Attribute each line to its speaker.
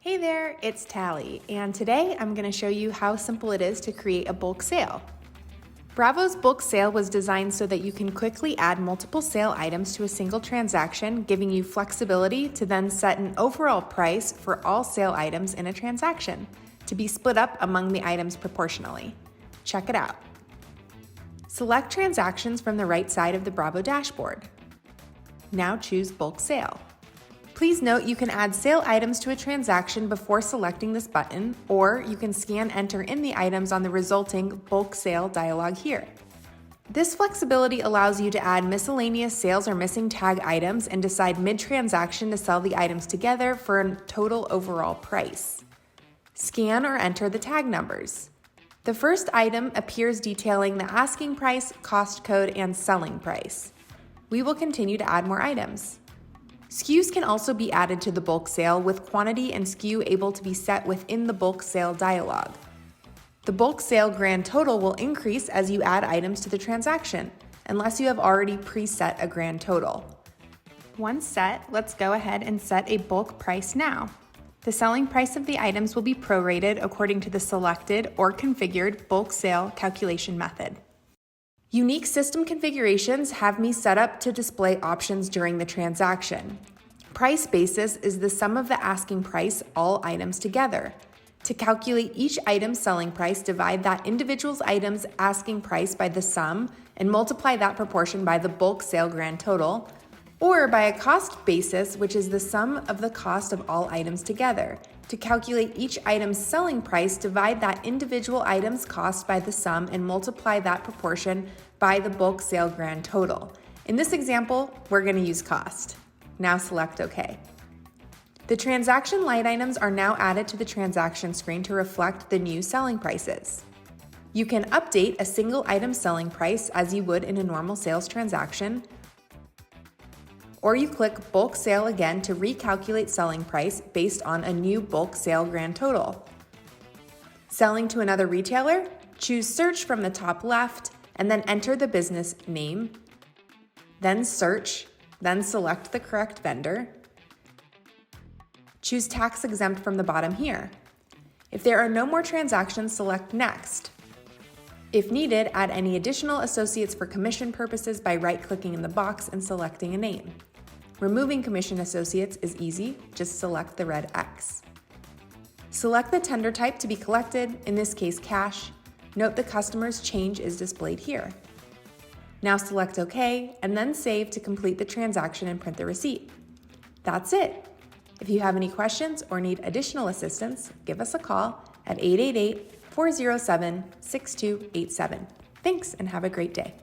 Speaker 1: Hey there, it's Tally, and today I'm going to show you how simple it is to create a bulk sale. Bravo's bulk sale was designed so that you can quickly add multiple sale items to a single transaction, giving you flexibility to then set an overall price for all sale items in a transaction, to be split up among the items proportionally. Check it out. Select transactions from the right side of the Bravo dashboard. Now choose bulk sale. Please note you can add sale items to a transaction before selecting this button, or you can scan enter in the items on the resulting bulk sale dialog here. This flexibility allows you to add miscellaneous sales or missing tag items and decide mid-transaction to sell the items together for a total overall price. Scan or enter the tag numbers. The first item appears detailing the asking price, cost code, and selling price. We will continue to add more items. SKUs can also be added to the bulk sale, with quantity and SKU able to be set within the bulk sale dialog. The bulk sale grand total will increase as you add items to the transaction, unless you have already preset a grand total. Once set, let's go ahead and set a bulk price now. The selling price of the items will be prorated according to the selected or configured bulk sale calculation method. Unique system configurations have me set up to display options during the transaction. Price basis is the sum of the asking price, all items together. To calculate each item's selling price, divide that individual item's asking price by the sum and multiply that proportion by the bulk sale grand total, or by a cost basis, which is the sum of the cost of all items together. To calculate each item's selling price, divide that individual item's cost by the sum and multiply that proportion by the bulk sale grand total. In this example, we're going to use cost. Now select OK. The transaction line items are now added to the transaction screen to reflect the new selling prices. You can update a single item selling price as you would in a normal sales transaction, or you click bulk sale again to recalculate selling price based on a new bulk sale grand total. Selling to another retailer? Choose search from the top left and then enter the business name, then search, then select the correct vendor. Choose tax exempt from the bottom here. If there are no more transactions, select next. If needed, add any additional associates for commission purposes by right-clicking in the box and selecting a name. Removing commission associates is easy, just select the red X. Select the tender type to be collected, in this case cash. Note the customer's change is displayed here. Now select OK, and then save to complete the transaction and print the receipt. That's it. If you have any questions or need additional assistance, give us a call at 888-407-6287. Thanks, and have a great day.